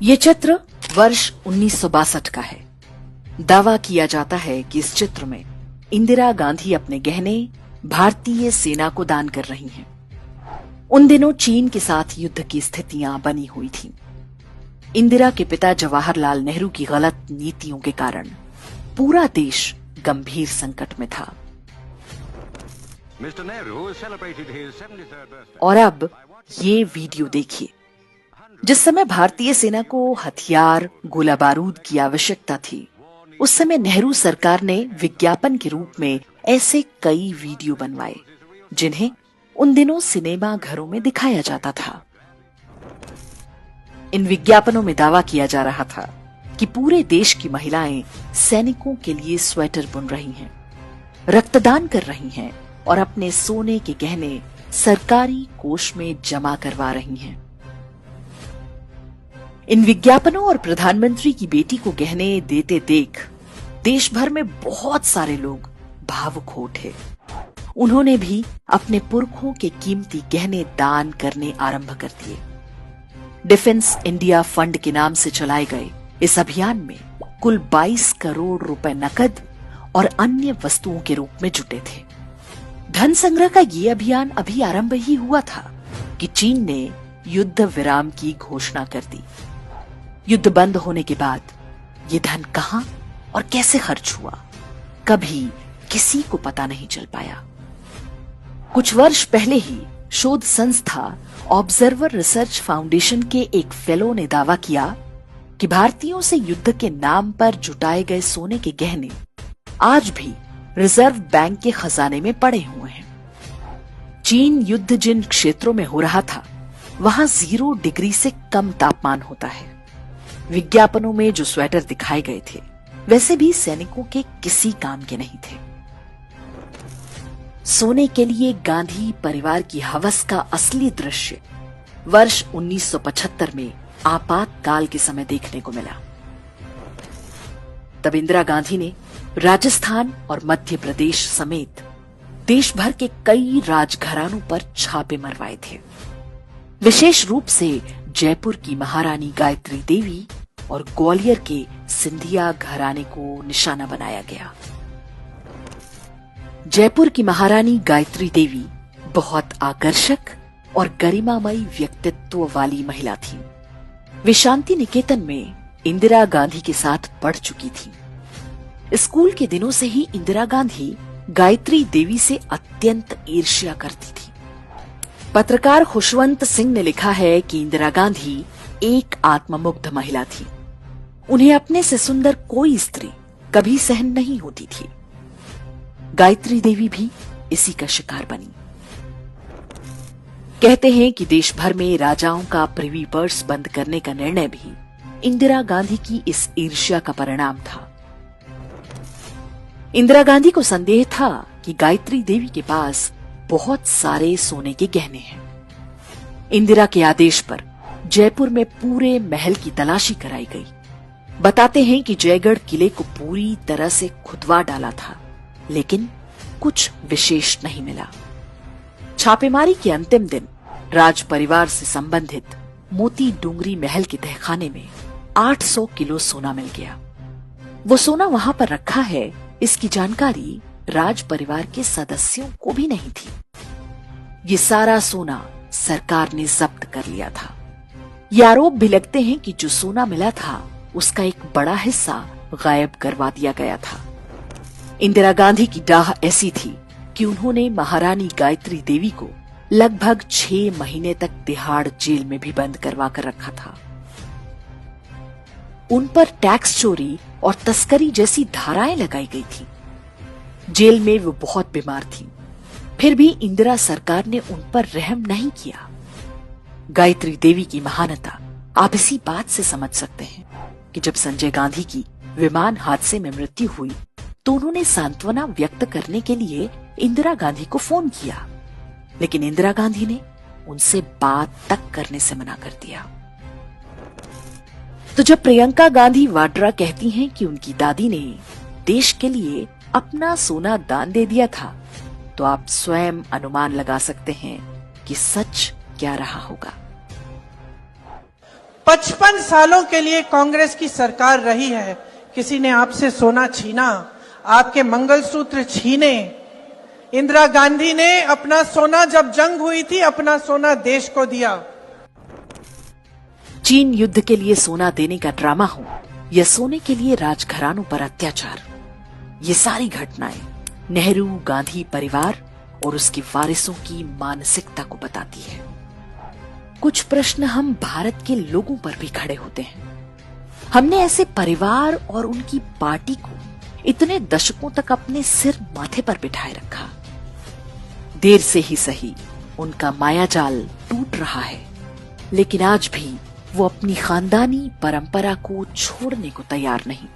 ये चित्र वर्ष 1962 का है। दावा किया जाता है कि इस चित्र में इंदिरा गांधी अपने गहने भारतीय सेना को दान कर रही हैं। उन दिनों चीन के साथ युद्ध की स्थितियां बनी हुई थीं। इंदिरा के पिता जवाहरलाल नेहरू की गलत नीतियों के कारण पूरा देश गंभीर संकट में था। और अब ये वीडियो देखिए। जिस समय भारतीय सेना को हथियार, गोला बारूद की आवश्यकता थी, उस समय नेहरू सरकार ने विज्ञापन के रूप में ऐसे कई वीडियो बनवाए जिन्हें उन दिनों सिनेमा घरों में दिखाया जाता था। इन विज्ञापनों में दावा किया जा रहा था कि पूरे देश की महिलाएं सैनिकों के लिए स्वेटर बुन रही हैं, रक्तदान कर रही हैं और अपने सोने के गहने सरकारी कोष में जमा करवा रही हैं। इन विज्ञापनों और प्रधानमंत्री की बेटी को गहने देते देख देश भर में बहुत सारे लोग भावुक हो उठे। उन्होंने भी अपने पुरखों के कीमती गहने दान करने आरंभ कर दिए। डिफेंस इंडिया फंड के नाम से चलाए गए इस अभियान में कुल 22 करोड़ रुपए नकद और अन्य वस्तुओं के रूप में जुटे थे। धन संग्रह का ये अभियान अभी आरंभ ही हुआ था कि चीन ने युद्ध विराम की घोषणा कर दी। युद्ध बंद होने के बाद ये धन कहां और कैसे खर्च हुआ, कभी किसी को पता नहीं चल पाया। कुछ वर्ष पहले ही शोध संस्था ऑब्जर्वर रिसर्च फाउंडेशन के एक फेलो ने दावा किया कि भारतीयों से युद्ध के नाम पर जुटाए गए सोने के गहने आज भी रिजर्व बैंक के खजाने में पड़े हुए हैं। चीन युद्ध जिन क्षेत्रों में हो रहा था, वहां 0 डिग्री से कम तापमान होता है। विज्ञापनों में जो स्वेटर दिखाए गए थे, वैसे भी सैनिकों के किसी काम के नहीं थे। सोने के लिए गांधी परिवार की हवस का असली दृश्य वर्ष 1975 में आपातकाल के समय देखने को मिला। तब इंदिरा गांधी ने राजस्थान और मध्य प्रदेश समेत देश भर के कई राजघरानों पर छापे मरवाए थे। विशेष रूप से जयपुर की महारानी गायत्री देवी और ग्वालियर के सिंधिया घराने को निशाना बनाया गया। जयपुर की महारानी गायत्री देवी बहुत आकर्षक और गरिमामयी व्यक्तित्व वाली महिला थी। वे शांति निकेतन में इंदिरा गांधी के साथ पढ़ चुकी थी। स्कूल के दिनों से ही इंदिरा गांधी गायत्री देवी से अत्यंत ईर्ष्या करती थी। पत्रकार खुशवंत सिंह ने लिखा है कि इंदिरा गांधी एक आत्ममुग्ध महिला थी। उन्हें अपने से सुंदर कोई स्त्री कभी सहन नहीं होती थी। गायत्री देवी भी इसी का शिकार बनी। कहते हैं कि देश भर में राजाओं का प्रिवी पर्स बंद करने का निर्णय भी इंदिरा गांधी की इस ईर्ष्या का परिणाम था। इंदिरा गांधी को संदेह था कि गायत्री देवी के पास बहुत सारे सोने के गहने हैं। इंदिरा के आदेश पर जयपुर में पूरे महल की तलाशी कराई गई। बताते हैं कि जयगढ़ किले को पूरी तरह से खुदवा डाला था, लेकिन कुछ विशेष नहीं मिला। छापेमारी के अंतिम दिन राज परिवार से संबंधित मोती डूंगरी महल के तहखाने में 800 किलो सोना मिल गया। वो सोना वहां पर रखा है, इसकी जानकारी राज परिवार के सदस्यों को भी नहीं थी। ये सारा सोना सरकार ने जब्त कर लिया था। ये आरोप भी लगते हैं कि जो सोना मिला था, उसका एक बड़ा हिस्सा गायब करवा दिया गया था। इंदिरा गांधी की डाह ऐसी थी कि उन्होंने महारानी गायत्री देवी को लगभग 6 महीने तक तिहाड़ जेल में भी बंद करवा कर रखा था। उन पर टैक्स चोरी और तस्करी जैसी धाराएं लगाई गई थी। जेल में वो बहुत बीमार थी, फिर भी इंदिरा सरकार ने उन पर रहम नहीं किया। गायत्री देवी की महानता आप इसी बात से समझ सकते हैं कि जब संजय गांधी की विमान हादसे में मृत्यु हुई, तो उन्होंने सांत्वना व्यक्त करने के लिए इंदिरा गांधी को फोन किया, लेकिन इंदिरा गांधी ने उनसे बात तक करने से मना कर दिया। तो जब प्रियंका गांधी वाड्रा कहती हैं कि उनकी दादी ने देश के लिए अपना सोना दान दे दिया था, तो आप स्वयं अनुमान लगा सकते हैं कि सच क्या रहा होगा। 55 सालों के लिए कांग्रेस की सरकार रही है। किसी ने आपसे सोना छीना, आपके मंगलसूत्र छीने। इंदिरा गांधी ने अपना सोना, जब जंग हुई थी, अपना सोना देश को दिया। चीन युद्ध के लिए सोना देने का ड्रामा हो या सोने के लिए राजघरानों पर अत्याचार, ये सारी घटनाएं नेहरू गांधी परिवार और उसके वारिसों की मानसिकता को बताती है। कुछ प्रश्न हम भारत के लोगों पर भी खड़े होते हैं। हमने ऐसे परिवार और उनकी पार्टी को इतने दशकों तक अपने सिर माथे पर बिठाए रखा। देर से ही सही उनका मायाजाल टूट रहा है, लेकिन आज भी वो अपनी खानदानी परंपरा को छोड़ने को तैयार नहीं।